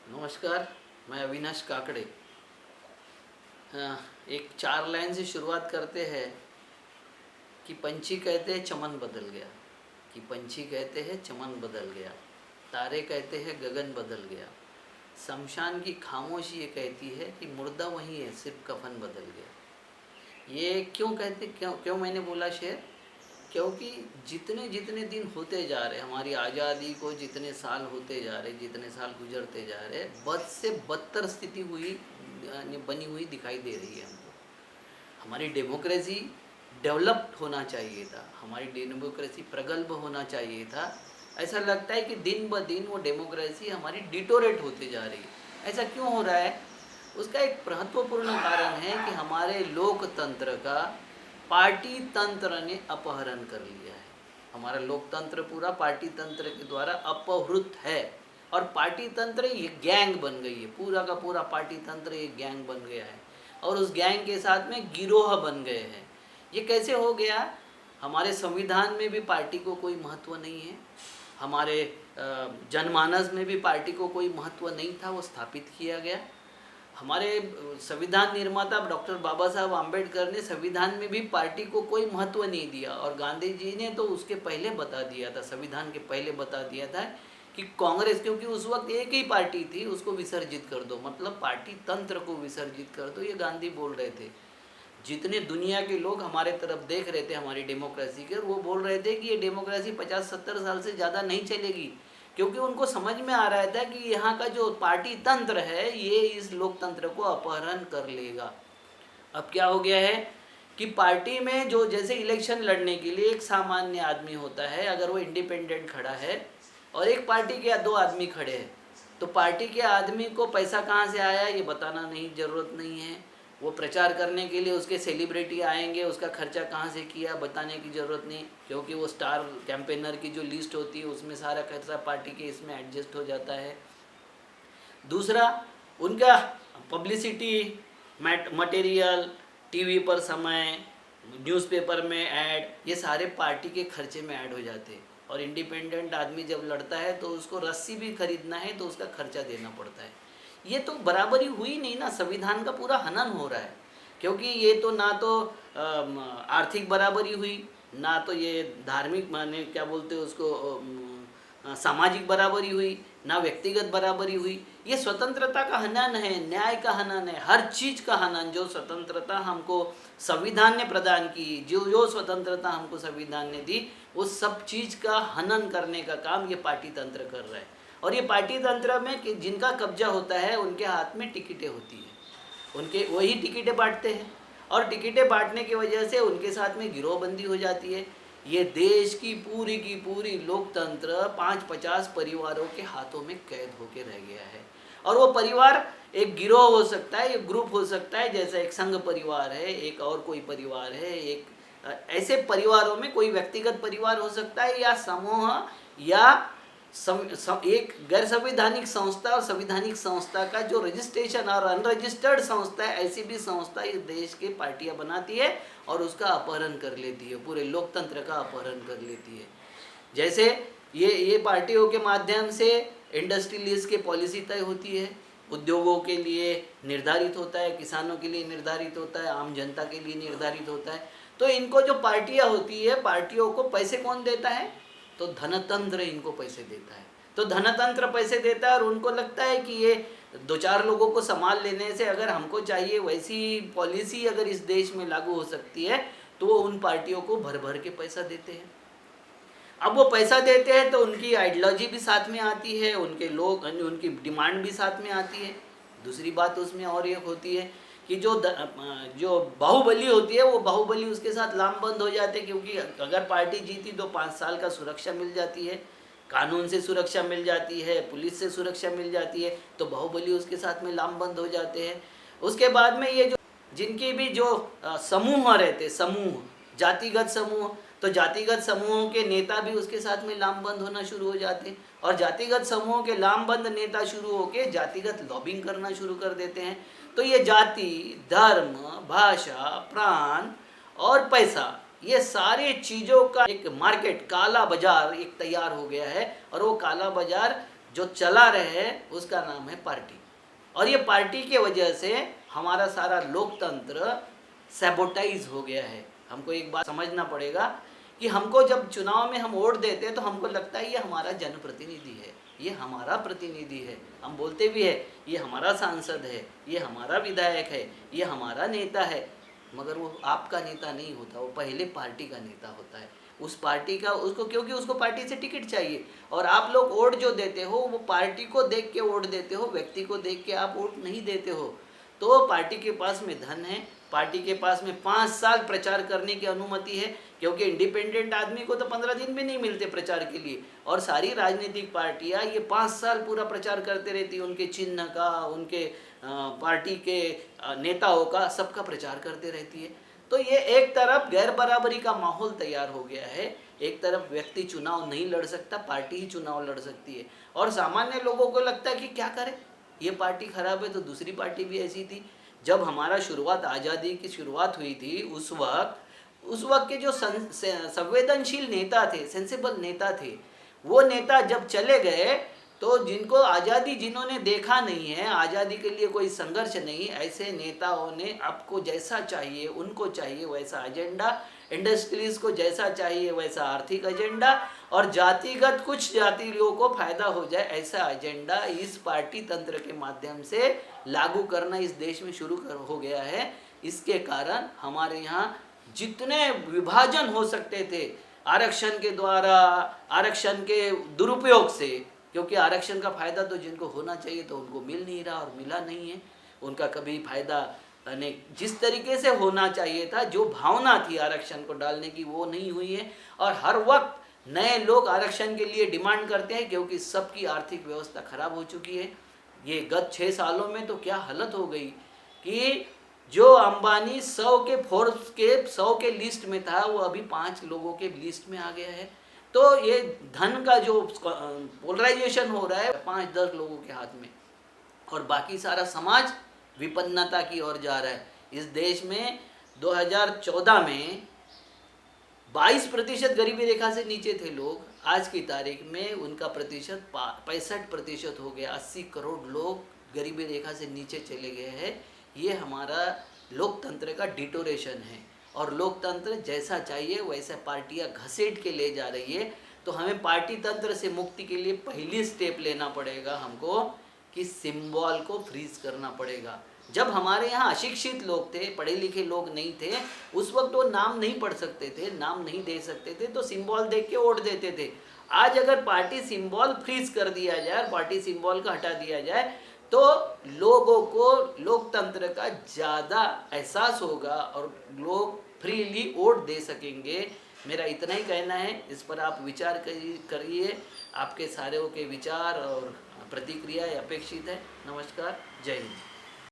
नमस्कार, मैं अविनाश काकड़े। एक 4 लाइन से शुरुआत करते हैं कि पंछी कहते हैं चमन बदल गया, कि पंछी कहते हैं चमन बदल गया, तारे कहते हैं गगन बदल गया, शमशान की खामोशी ये कहती है कि मुर्दा वही है, सिर्फ कफन बदल गया। ये क्यों कहते, क्यों क्यों मैंने बोला शेर? क्योंकि जितने जितने दिन होते जा रहे, हमारी आज़ादी को जितने साल होते जा रहे, जितने साल गुजरते जा रहे, बद से बदतर स्थिति बनी हुई दिखाई दे रही है हमको। हमारी डेमोक्रेसी डेवलप्ड होना चाहिए था, हमारी डेमोक्रेसी प्रगल्भ होना चाहिए था। ऐसा लगता है कि दिन ब दिन वो डेमोक्रेसी हमारी डिटोरेट होते जा रही है। ऐसा क्यों हो रहा है? उसका एक महत्वपूर्ण कारण है कि हमारे लोकतंत्र का पार्टी तंत्र ने अपहरण कर लिया है। हमारा लोकतंत्र पूरा पार्टी तंत्र के द्वारा अपहृत है, और पार्टी तंत्र ये गैंग बन गई है, पूरा का पूरा पार्टी तंत्र ये गैंग बन गया है, और उस गैंग के साथ में गिरोह बन गए हैं। ये कैसे हो गया? हमारे संविधान में भी पार्टी को कोई महत्व नहीं है, हमारे जनमानस में भी पार्टी को कोई महत्व नहीं था, वो स्थापित किया गया। हमारे संविधान निर्माता डॉक्टर बाबा साहब आम्बेडकर ने संविधान में भी पार्टी को कोई महत्व नहीं दिया, और गांधी जी ने तो उसके पहले बता दिया था, संविधान के पहले बता दिया था कि कांग्रेस, क्योंकि उस वक्त एक ही पार्टी थी, उसको विसर्जित कर दो, मतलब पार्टी तंत्र को विसर्जित कर दो, ये गांधी बोल रहे थे। जितने दुनिया के लोग हमारे तरफ देख रहे थे हमारी डेमोक्रेसी के, वो बोल रहे थे कि ये डेमोक्रेसी 50-70 साल से ज़्यादा नहीं चलेगी, क्योंकि उनको समझ में आ रहा था कि यहाँ का जो पार्टी तंत्र है ये इस लोकतंत्र को अपहरण कर लेगा। अब क्या हो गया है कि पार्टी में जो, जैसे इलेक्शन लड़ने के लिए एक सामान्य आदमी होता है, अगर वो इंडिपेंडेंट खड़ा है और एक पार्टी के 2 आदमी खड़े हैं, तो पार्टी के आदमी को पैसा कहाँ से आया ये बताना नहीं, ज़रूरत नहीं है। वो प्रचार करने के लिए उसके सेलिब्रिटी आएंगे, उसका खर्चा कहाँ से किया बताने की ज़रूरत नहीं, क्योंकि वो स्टार कैंपेनर की जो लिस्ट होती है उसमें सारा खर्चा पार्टी के इसमें एडजस्ट हो जाता है। दूसरा, उनका पब्लिसिटी मटेरियल, टीवी पर समय, न्यूज़पेपर में ऐड, ये सारे पार्टी के खर्चे में ऐड हो जाते हैं। और इंडिपेंडेंट आदमी जब लड़ता है तो उसको रस्सी भी खरीदना है तो उसका खर्चा देना पड़ता है। ये तो बराबरी हुई नहीं ना, संविधान का पूरा हनन हो रहा है, क्योंकि ये तो ना तो आर्थिक बराबरी हुई, ना तो ये धार्मिक, माने क्या बोलते हैं उसको, सामाजिक बराबरी हुई, ना व्यक्तिगत बराबरी हुई। ये स्वतंत्रता का हनन है, न्याय का हनन है, हर चीज़ का हनन। जो स्वतंत्रता हमको संविधान ने प्रदान की, जो जो स्वतंत्रता हमको संविधान ने दी, उस सब चीज़ का हनन करने का काम ये पार्टी तंत्र कर रहा है। और ये पार्टी तंत्र में जिनका कब्जा होता है उनके हाथ में टिकटें होती हैं, उनके वही टिकटें बांटते हैं, और टिकटें बांटने की वजह से उनके साथ में गिरोहबंदी हो जाती है। ये देश की पूरी लोकतंत्र 5-50 परिवारों के हाथों में कैद होके रह गया है। और वो परिवार एक गिरोह हो सकता है, एक ग्रुप हो सकता है, जैसा एक संघ परिवार है, एक और कोई परिवार है, एक ऐसे परिवारों में कोई व्यक्तिगत परिवार हो सकता है, या समूह, या एक गैर संवैधानिक संस्था और संवैधानिक संस्था का जो रजिस्ट्रेशन और अनरजिस्टर्ड संस्था है, ऐसी भी संस्था इस देश के पार्टियां बनाती है और उसका अपहरण कर लेती है, पूरे लोकतंत्र का अपहरण कर लेती है। जैसे ये पार्टियों के माध्यम से इंडस्ट्रियलिस्ट की पॉलिसी तय होती है, उद्योगों के लिए निर्धारित होता है, किसानों के लिए निर्धारित होता है, आम जनता के लिए निर्धारित होता है। तो इनको जो पार्टियां होती है, पार्टियों को पैसे कौन देता है? तो धनतंत्र इनको पैसे देता है। तो धनतंत्र पैसे देता है, और उनको लगता है कि ये 2-4 लोगों को संभाल लेने से, अगर हमको चाहिए वैसी पॉलिसी अगर इस देश में लागू हो सकती है, तो वो उन पार्टियों को भर भर के पैसा देते हैं। अब वो पैसा देते हैं तो उनकी आइडियोलॉजी भी साथ में आती है, उनके लोग, उनकी डिमांड भी साथ में आती है। दूसरी बात उसमें और एक होती है कि जो बाहुबली होती है, वो बाहुबली उसके साथ लामबंद हो जाते हैं, क्योंकि अगर पार्टी जीती तो 5 साल का सुरक्षा मिल जाती है, कानून से सुरक्षा मिल जाती है, पुलिस से सुरक्षा मिल जाती है, तो बाहुबली उसके साथ में लामबंद हो जाते हैं। उसके बाद में ये जो जिनकी भी जो समूह रहते, समूह, जातिगत समूह, तो जातिगत समूहों के नेता भी उसके साथ में लामबंद होना शुरू हो जाते हैं, और जातिगत समूहों के लामबंद नेता शुरू होकर जातिगत लॉबिंग करना शुरू कर देते हैं। तो ये जाति, धर्म, भाषा, प्राण और पैसा, ये सारे चीज़ों का एक मार्केट, काला बाजार एक तैयार हो गया है, और वो काला बाजार जो चला रहे हैं उसका नाम है पार्टी। और ये पार्टी के वजह से हमारा सारा लोकतंत्र सैबोटाइज हो गया है। हमको एक बात समझना पड़ेगा कि हमको जब चुनाव में हम वोट देते हैं तो हमको लगता है ये हमारा जनप्रतिनिधि है, ये हमारा प्रतिनिधि है, हम बोलते भी है ये हमारा सांसद है, ये हमारा विधायक है, ये हमारा नेता है, मगर वो आपका नेता नहीं होता, वो पहले पार्टी का नेता होता है। उस पार्टी का उसको, क्योंकि उसको पार्टी से टिकट चाहिए, और आप लोग वोट जो देते हो वो पार्टी को देख के वोट देते हो, व्यक्ति को देख के आप वोट नहीं देते हो। तो पार्टी के पास में धन है, पार्टी के पास में 5 साल प्रचार करने की अनुमति है, क्योंकि इंडिपेंडेंट आदमी को तो 15 दिन भी नहीं मिलते प्रचार के लिए, और सारी राजनीतिक पार्टियां ये 5 साल पूरा प्रचार करते रहती है, उनके चिन्ह का, उनके पार्टी के नेताओं का, सबका प्रचार करते रहती है। तो ये एक तरफ गैर बराबरी का माहौल तैयार हो गया है, एक तरफ व्यक्ति चुनाव नहीं लड़ सकता, पार्टी ही चुनाव लड़ सकती है, और सामान्य लोगों को लगता है कि क्या करें, ये पार्टी खराब है तो दूसरी पार्टी भी ऐसी थी। जब हमारा शुरुआत, आज़ादी की शुरुआत हुई थी, उस वक्त के जो संवेदनशील नेता थे, सेंसिबल नेता थे, वो नेता जब चले गए तो जिनको आज़ादी, जिन्होंने देखा नहीं है, आज़ादी के लिए कोई संघर्ष नहीं, ऐसे नेताओं ने आपको जैसा चाहिए, उनको चाहिए वैसा एजेंडा, इंडस्ट्रीज को जैसा चाहिए वैसा आर्थिक एजेंडा, और जातिगत कुछ जातियों को फायदा हो जाए ऐसा एजेंडा इस पार्टी तंत्र के माध्यम से लागू करना इस देश में शुरू हो गया है। इसके कारण हमारे यहाँ जितने विभाजन हो सकते थे आरक्षण के द्वारा, आरक्षण के दुरुपयोग से, क्योंकि आरक्षण का फायदा तो जिनको होना चाहिए तो उनको मिल नहीं रहा और मिला नहीं है, उनका कभी फायदा जिस तरीके से होना चाहिए था, जो भावना थी आरक्षण को डालने की, वो नहीं हुई है। और हर वक्त नए लोग आरक्षण के लिए डिमांड करते हैं, क्योंकि सबकी आर्थिक व्यवस्था खराब हो चुकी है। ये गत 6 सालों में तो क्या हालत हो गई कि जो अंबानी 100 के फोर्ब्स के 100 के लिस्ट में था, वो अभी 5 लोगों के लिस्ट में आ गया है। तो ये धन का जो पोलराइजेशन हो रहा है 5-10 लोगों के हाथ में, और बाकी सारा समाज विपन्नता की ओर जा रहा है। इस देश में 2014 में 22% गरीबी रेखा से नीचे थे लोग, आज की तारीख में उनका प्रतिशत 65% हो गया। 80 करोड़ लोग गरीबी रेखा से नीचे चले गए हैं। ये हमारा लोकतंत्र का डिटोरेशन है, और लोकतंत्र जैसा चाहिए वैसा पार्टियां घसीट के ले जा रही है। तो हमें पार्टी तंत्र से मुक्ति के लिए पहली स्टेप लेना पड़ेगा हमको, कि सिंबल को फ्रीज करना पड़ेगा। जब हमारे यहाँ अशिक्षित लोग थे, पढ़े लिखे लोग नहीं थे, उस वक्त वो नाम नहीं पढ़ सकते थे, नाम नहीं दे सकते थे, तो सिंबल देख के वोट देते थे। आज अगर पार्टी सिंबल फ्रीज कर दिया जाए, पार्टी सिंबल को हटा दिया जाए, तो लोगों को लोकतंत्र का ज़्यादा एहसास होगा और लोग फ्रीली वोट दे सकेंगे। मेरा इतना ही कहना है, इस पर आप विचार करिए। आपके सारे के विचार और प्रतिक्रिया अपेक्षित है। नमस्कार, जय हिंद।